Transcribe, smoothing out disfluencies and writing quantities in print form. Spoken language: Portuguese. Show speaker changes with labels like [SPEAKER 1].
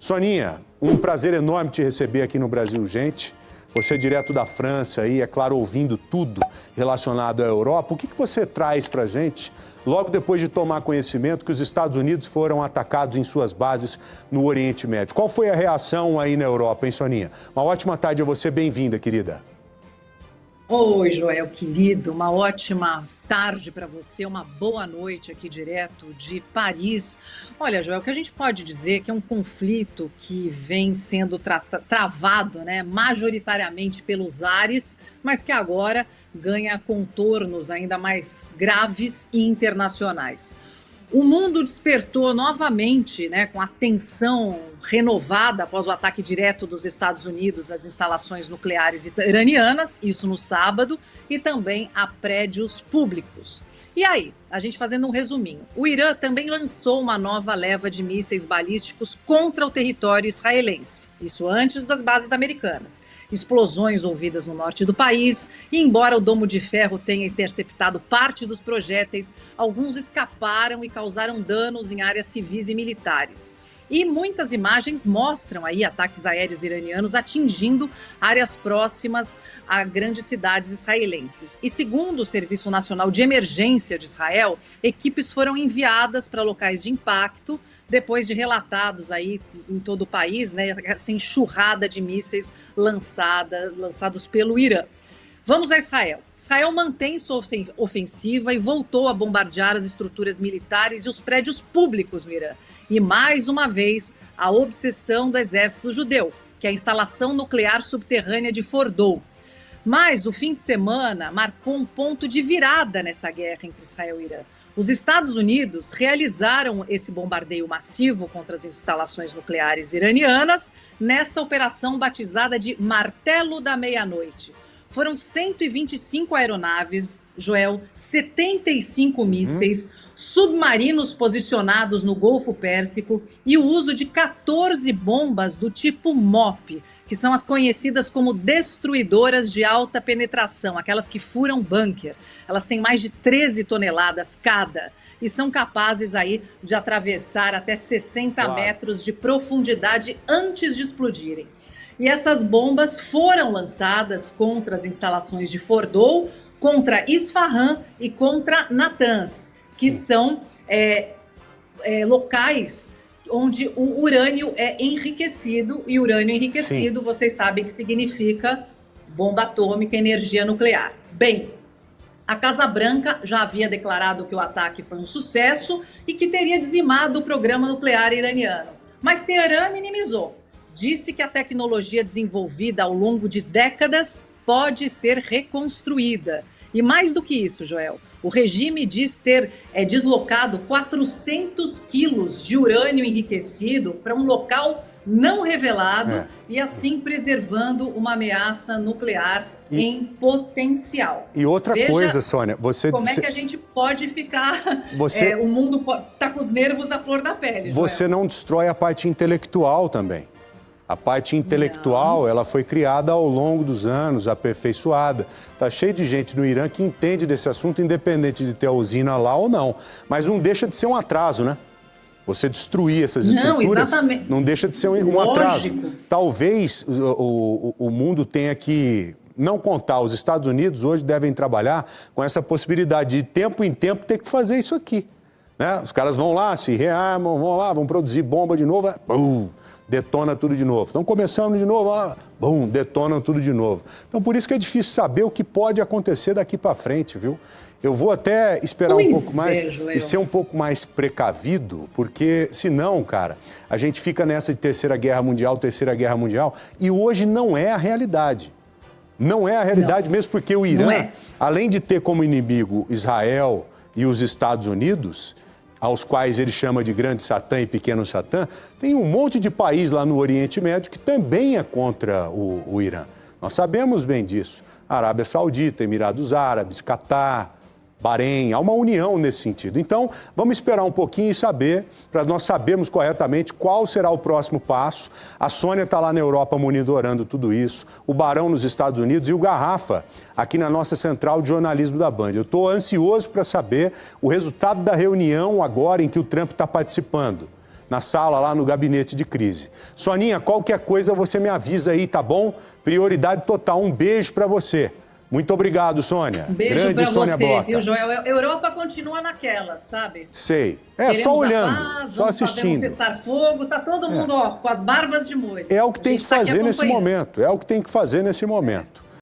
[SPEAKER 1] Soninha, um prazer enorme te receber aqui no Brasil Urgente. Você é direto da França e, é claro, ouvindo tudo relacionado à Europa. O que você traz para a gente logo depois de tomar conhecimento que os Estados Unidos foram atacados em suas bases no Oriente Médio? Qual foi a reação aí na Europa, hein, Soninha? Uma ótima tarde a você, bem-vinda, querida.
[SPEAKER 2] Oi, Joel, querido, uma ótima tarde para você, uma boa noite aqui direto de Paris. Olha, Joel, o que a gente pode dizer que é um conflito que vem sendo travado, né, majoritariamente pelos ares, mas que agora ganha contornos ainda mais graves e internacionais. O mundo despertou novamente, né, com a tensão renovada após o ataque direto dos Estados Unidos às instalações nucleares iranianas, isso no sábado, e também a prédios públicos. E aí, a gente fazendo um resuminho, o Irã também lançou uma nova leva de mísseis balísticos contra o território israelense, isso antes das bases americanas. Explosões ouvidas no norte do país, e embora o Domo de Ferro tenha interceptado parte dos projéteis, alguns escaparam e causaram danos em áreas civis e militares. E muitas imagens mostram aí ataques aéreos iranianos atingindo áreas próximas a grandes cidades israelenses. E segundo o Serviço Nacional de Emergência de Israel, equipes foram enviadas para locais de impacto, depois de relatados aí em todo o país, né, essa enxurrada de mísseis lançados pelo Irã. Vamos a Israel. Israel mantém sua ofensiva e voltou a bombardear as estruturas militares e os prédios públicos no Irã. E mais uma vez, a obsessão do exército judeu, que é a instalação nuclear subterrânea de Fordow. Mas o fim de semana marcou um ponto de virada nessa guerra entre Israel e Irã. Os Estados Unidos realizaram esse bombardeio massivo contra as instalações nucleares iranianas nessa operação batizada de Martelo da Meia-Noite. Foram 125 aeronaves, Joel, 75 mísseis, submarinos posicionados no Golfo Pérsico e o uso de 14 bombas do tipo MOP, que são as conhecidas como destruidoras de alta penetração, aquelas que furam bunker. Elas têm mais de 13 toneladas cada e são capazes aí de atravessar até 60 metros de profundidade antes de explodirem. E essas bombas foram lançadas contra as instalações de Fordow, contra Isfahan e contra Natanz, que são locais onde o urânio é enriquecido, e urânio enriquecido, vocês sabem que significa bomba atômica, energia nuclear. Bem, a Casa Branca já havia declarado que o ataque foi um sucesso e que teria dizimado o programa nuclear iraniano. Mas Teherã minimizou. Disse que a tecnologia desenvolvida ao longo de décadas pode ser reconstruída. E mais do que isso, Joel, o regime diz ter deslocado 400 quilos de urânio enriquecido para um local não revelado e assim preservando uma ameaça nuclear em potencial.
[SPEAKER 1] E outra coisa, Sônia,
[SPEAKER 2] como é que a gente pode ficar... o mundo está com os nervos à flor da pele, Joel.
[SPEAKER 1] Você não destrói a parte intelectual também. A parte intelectual, ela foi criada ao longo dos anos, aperfeiçoada. Está cheio de gente no Irã que entende desse assunto, independente de ter a usina lá ou não. Mas não deixa de ser um atraso, né? Você destruir essas estruturas não deixa de ser um atraso. Talvez o mundo tenha que não contar. Os Estados Unidos hoje devem trabalhar com essa possibilidade de tempo em tempo ter que fazer isso aqui. Né? Os caras vão lá, se rearmam, vão lá, vão produzir bomba de novo, detona tudo de novo. Estão começando de novo, lá, detonam tudo de novo. Então, por isso que é difícil saber o que pode acontecer daqui para frente, viu? Eu vou até esperar um pouco mais e ser um pouco mais precavido, porque senão, cara, a gente fica nessa de Terceira Guerra Mundial, e hoje não é a realidade. Não é a realidade, mesmo porque o Irã, além de ter como inimigo Israel e os Estados Unidos, aos quais ele chama de grande Satã e pequeno Satã, tem um monte de país lá no Oriente Médio que também é contra o Irã. Nós sabemos bem disso. Arábia Saudita, Emirados Árabes, Catar, Bahrein, há uma união nesse sentido. Então, vamos esperar um pouquinho e saber, para nós sabermos corretamente qual será o próximo passo. A Sônia está lá na Europa monitorando tudo isso, o Barão nos Estados Unidos e o Garrafa aqui na nossa central de jornalismo da Band. Eu estou ansioso para saber o resultado da reunião agora em que o Trump está participando. na sala lá no gabinete de crise. Soninha, qualquer coisa você me avisa aí, tá bom? Prioridade total. Um beijo para você. Muito obrigado, Sônia.
[SPEAKER 2] Um beijo
[SPEAKER 1] Grande
[SPEAKER 2] para
[SPEAKER 1] Sônia
[SPEAKER 2] você,
[SPEAKER 1] Blota.
[SPEAKER 2] viu, Joel? A Europa continua naquela, sabe?
[SPEAKER 1] Sei.
[SPEAKER 2] Queremos
[SPEAKER 1] Só olhando,
[SPEAKER 2] paz,
[SPEAKER 1] só assistindo.
[SPEAKER 2] Vamos cessar fogo, tá todo mundo ó, com as barbas de molho.
[SPEAKER 1] É o que tem que fazer nesse momento. É o que tem que fazer nesse momento.